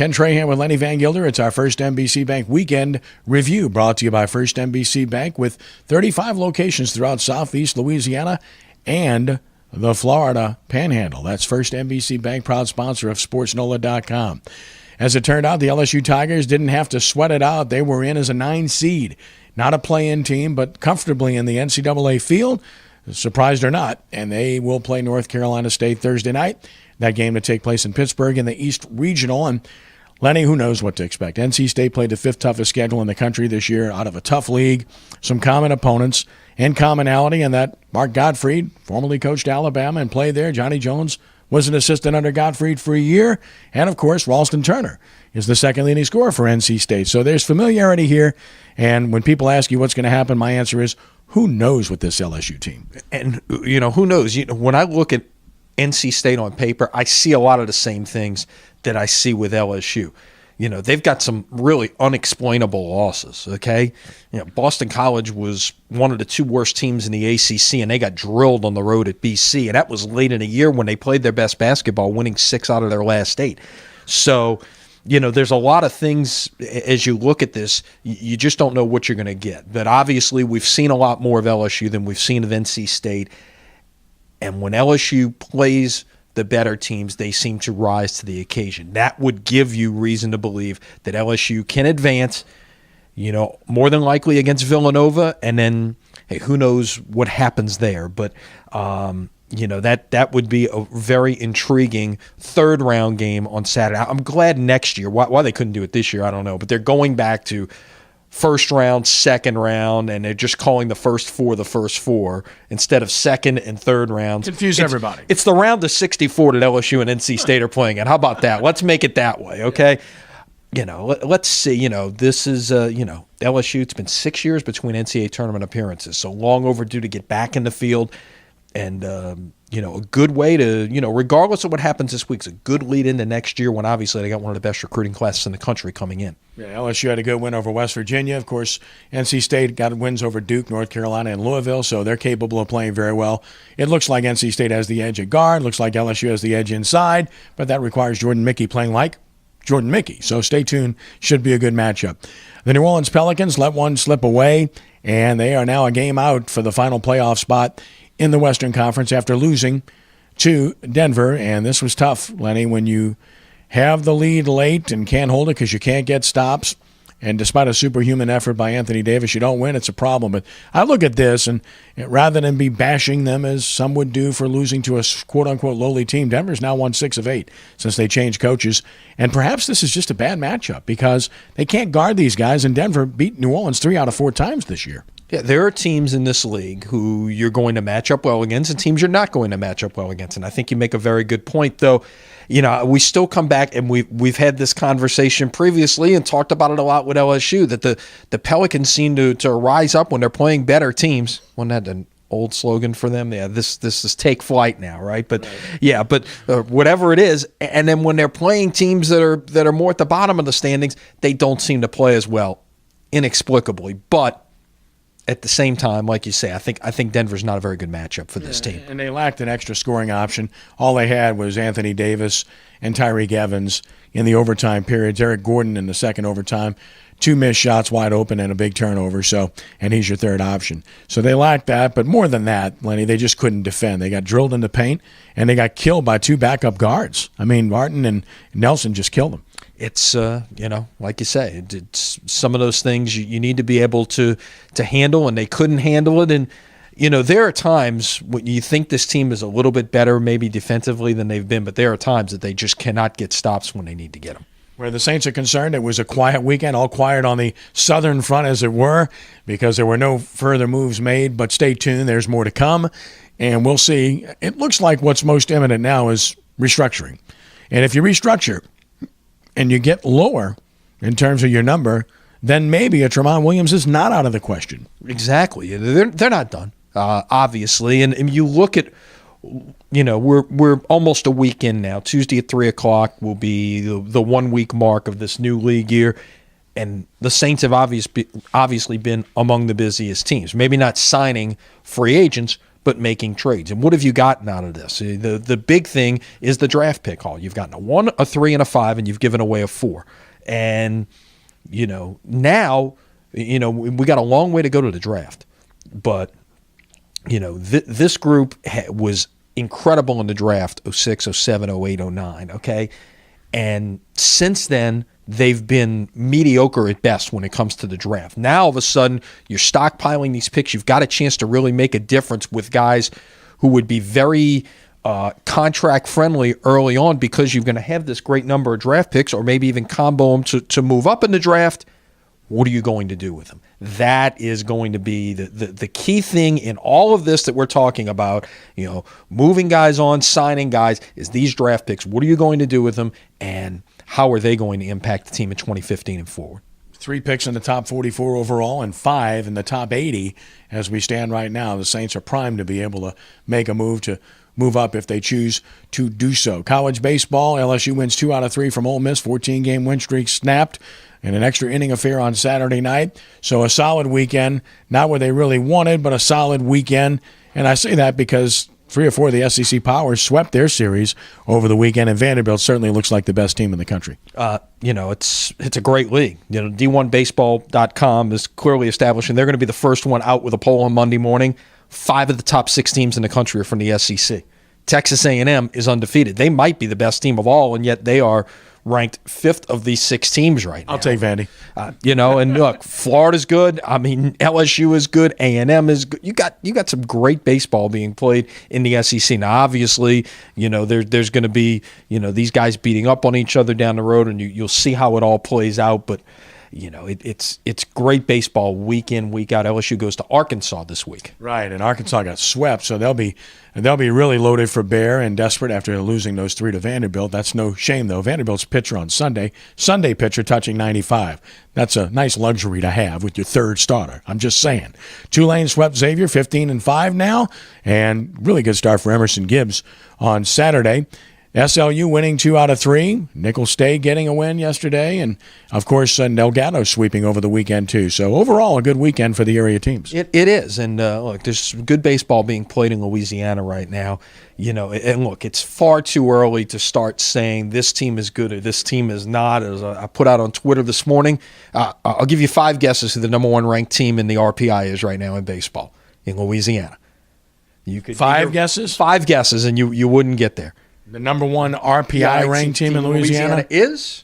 Ken Trahan with Lenny Vangilder. It's our First NBC Bank Weekend review, brought to you by First NBC Bank, with 35 locations throughout Southeast Louisiana and the Florida Panhandle. That's First NBC Bank, proud sponsor of SportsNOLA.com. As it turned out, the LSU Tigers didn't have to sweat it out. They were in as a 9 seed. Not a play-in team, but comfortably in the NCAA field, surprised or not. And they will play North Carolina State Thursday night. That game to take place in Pittsburgh in the East Regional. And Lenny, who knows what to expect? NC State played the 5th toughest schedule in the country this year, out of a tough league, some common opponents and commonality, and that Mark Gottfried, formerly coached Alabama and played there. Johnny Jones was an assistant under Gottfried for a year. And, of course, Ralston Turner is the second leading scorer for NC State. So there's familiarity here. And when people ask you what's going to happen, my answer is, who knows with this LSU team? And, who knows? When I look at NC State on paper, I see a lot of the same things that I see with LSU. They've got some really unexplainable losses, okay? Boston College was one of the 2 worst teams in the ACC, and they got drilled on the road at BC, and that was late in a year when they played their best basketball, winning 6 out of their last 8. So, there's a lot of things as you look at this, you just don't know what you're going to get. But obviously, we've seen a lot more of LSU than we've seen of NC State. And when LSU plays the better teams, they seem to rise to the occasion. That would give you reason to believe that LSU can advance, more than likely against Villanova. And then, hey, who knows what happens there. But, that would be a very intriguing 3rd-round game on Saturday. I'm glad next year, why they couldn't do it this year, I don't know. But they're going back to 1st round, 2nd round, and they're just calling the first 4 the first 4 instead of 2nd and 3rd rounds. Confuse everybody. It's the round of 64 that LSU and NC State are playing at. How about that? Let's make it that way, okay? Let's see. This is, LSU. It's been 6 years between NCAA tournament appearances, so long overdue to get back in the field. And, a good way to, regardless of what happens this week, it's a good lead into next year when obviously they got one of the best recruiting classes in the country coming in. Yeah, LSU had a good win over West Virginia. Of course, NC State got wins over Duke, North Carolina, and Louisville, so they're capable of playing very well. It looks like NC State has the edge at guard. Looks like LSU has the edge inside, but that requires Jordan Mickey playing like Jordan Mickey. So stay tuned. Should be a good matchup. The New Orleans Pelicans let one slip away, and they are now a game out for the final playoff spot in the Western Conference after losing to Denver. And this was tough, Lenny, when you have the lead late and can't hold it because you can't get stops. And despite a superhuman effort by Anthony Davis, you don't win. It's a problem. But I look at this, and rather than be bashing them as some would do for losing to a quote-unquote lowly team, Denver's now won 6 of 8 since they changed coaches. And perhaps this is just a bad matchup because they can't guard these guys, and Denver beat New Orleans 3 out of 4 times this year. Yeah, there are teams in this league who you're going to match up well against and teams you're not going to match up well against. And I think you make a very good point, though. We still come back, and we've had this conversation previously and talked about it a lot with LSU, that the Pelicans seem to rise up when they're playing better teams. Wasn't that an old slogan for them? Yeah, this is take flight now, right? But right. Yeah, but whatever it is, and then when they're playing teams that are more at the bottom of the standings, they don't seem to play as well, inexplicably. But at the same time, like you say, I think Denver's not a very good matchup for this team. And they lacked an extra scoring option. All they had was Anthony Davis and Tyreek Evans in the overtime periods. Eric Gordon in the second overtime. 2 missed shots wide open and a big turnover. And he's your third option. So they lacked that. But more than that, Lenny, they just couldn't defend. They got drilled in the paint, and they got killed by 2 backup guards. I mean, Martin and Nelson just killed them. It's, like you say, it's some of those things you need to be able to handle, and they couldn't handle it. And, there are times when you think this team is a little bit better maybe defensively than they've been, but there are times that they just cannot get stops when they need to get them. Where the Saints are concerned, it was a quiet weekend, all quiet on the southern front, as it were, because there were no further moves made. But stay tuned. There's more to come, and we'll see. It looks like what's most imminent now is restructuring. And if you restructure and you get lower in terms of your number, then maybe a Trahan Williams is not out of the question. Exactly. They're not done, obviously. And you look at, we're almost a week in now. Tuesday at 3 o'clock will be the 1 week mark of this new league year. And the Saints have obviously been among the busiest teams. Maybe not signing free agents, but making trades. And what have you gotten out of this? The big thing is the draft pick haul. You've gotten a 1, a 3, and a 5, and you've given away a 4. And, now, we got a long way to go to the draft. But, this group was incredible in the draft, 06, 07, 08, 09, okay? And since then, they've been mediocre at best when it comes to the draft. Now, all of a sudden, you're stockpiling these picks. You've got a chance to really make a difference with guys who would be very contract friendly early on because you're going to have this great number of draft picks or maybe even combo them to move up in the draft. What are you going to do with them? That is going to be the key thing in all of this that we're talking about, moving guys on, signing guys, is these draft picks. What are you going to do with them, and how are they going to impact the team in 2015 and forward? 3 picks in the top 44 overall and 5 in the top 80 as we stand right now. The Saints are primed to be able to make a move up if they choose to do so. College baseball, LSU wins 2 out of 3 from Ole Miss, 14-game win streak snapped, and an extra inning affair on Saturday night. So a solid weekend, not what they really wanted, but a solid weekend. And I say that because 3 or 4 of the SEC powers swept their series over the weekend, and Vanderbilt certainly looks like the best team in the country. It's a great league. D1Baseball.com is clearly establishing they're going to be the first one out with a poll on Monday morning. 5 of the top 6 teams in the country are from the SEC. Texas A&M is undefeated. They might be the best team of all, and yet they are ranked 5th of these 6 teams right now. I'll take Vandy. And look, Florida's good. I mean, LSU is good. A&M is good. You got some great baseball being played in the SEC. Now, obviously, there's going to be, these guys beating up on each other down the road, and you'll see how it all plays out. But it's great baseball week in, week out. LSU goes to Arkansas this week. Right, and Arkansas got swept, so they'll be really loaded for bear and desperate after losing those 3 to Vanderbilt. That's no shame, though. Vanderbilt's pitcher on Sunday pitcher touching 95. That's a nice luxury to have with your third starter. I'm just saying. Tulane swept Xavier 15-5 now, and really good start for Emerson Gibbs on Saturday. SLU winning 2 out of 3. Nicholls State getting a win yesterday. And, of course, Delgado sweeping over the weekend, too. So, overall, a good weekend for the area teams. It is. And, look, there's good baseball being played in Louisiana right now. And, look, it's far too early to start saying this team is good or this team is not. As I put out on Twitter this morning, I'll give you 5 guesses who the number 1 ranked team in the RPI is right now in baseball in Louisiana. You could 5 guesses? 5 guesses, and you wouldn't get there. The number 1 RPI ranked team in Louisiana is?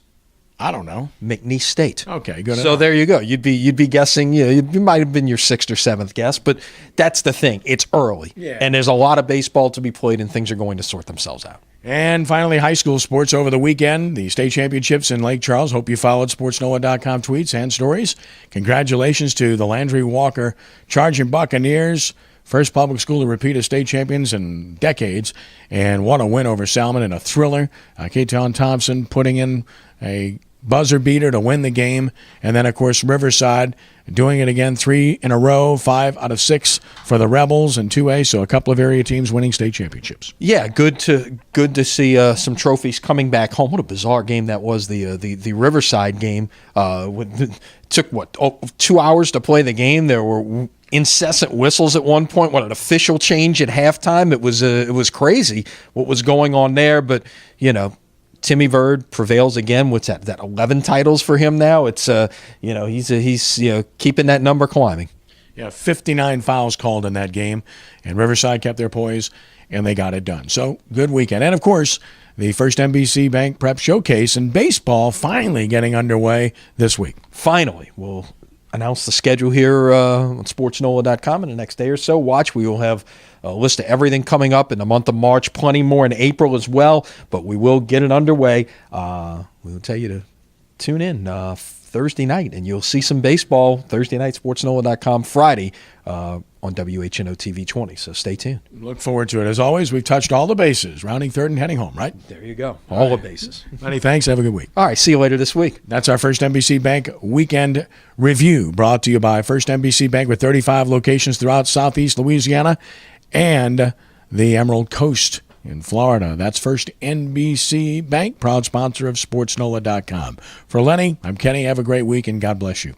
I don't know. McNeese State. Okay, good. So there you go. You'd be guessing. You might have been your 6th or 7th guess, but that's the thing. It's early, and there's a lot of baseball to be played, and things are going to sort themselves out. And finally, high school sports over the weekend. The state championships in Lake Charles. Hope you followed SportsNOLA.com tweets and stories. Congratulations to the Landry Walker Charging Buccaneers. First public school to repeat as state champions in decades, and what a win over Salmon in a thriller. Keaton Thompson putting in a buzzer beater to win the game, and then, of course, Riverside doing it again, 3 in a row, 5 out of 6 for the Rebels in 2A, so a couple of area teams winning state championships. Yeah, good to see some trophies coming back home. What a bizarre game that was, the Riverside game. Took, 2 hours to play the game. There were incessant whistles at one point. What an official change at halftime. It was crazy what was going on there. But Timmy Verd prevails again. What's that 11 titles for him now? It's he's keeping that number climbing. Yeah, 59 fouls called in that game, and Riverside kept their poise and they got it done. So good weekend, and of course the First NBC Bank Prep Showcase in baseball finally getting underway this week. Finally, we'll announce the schedule here on SportsNOLA.com in the next day or so. Watch, we will have a list of everything coming up in the month of March, plenty more in April as well, but we will get it underway. We will tell you to tune in Thursday night, and you'll see some baseball Thursday night, SportsNOLA.com, Friday on WHNO TV 20, so stay tuned. Look forward to it. As always, we've touched all the bases, rounding third and heading home, right? There you go. All the bases. Lenny, thanks. Have a good week. All right, see you later this week. That's our First NBC Bank Weekend Review, brought to you by First NBC Bank with 35 locations throughout Southeast Louisiana and the Emerald Coast in Florida. That's First NBC Bank, proud sponsor of SportsNOLA.com. For Lenny, I'm Kenny. Have a great week, and God bless you.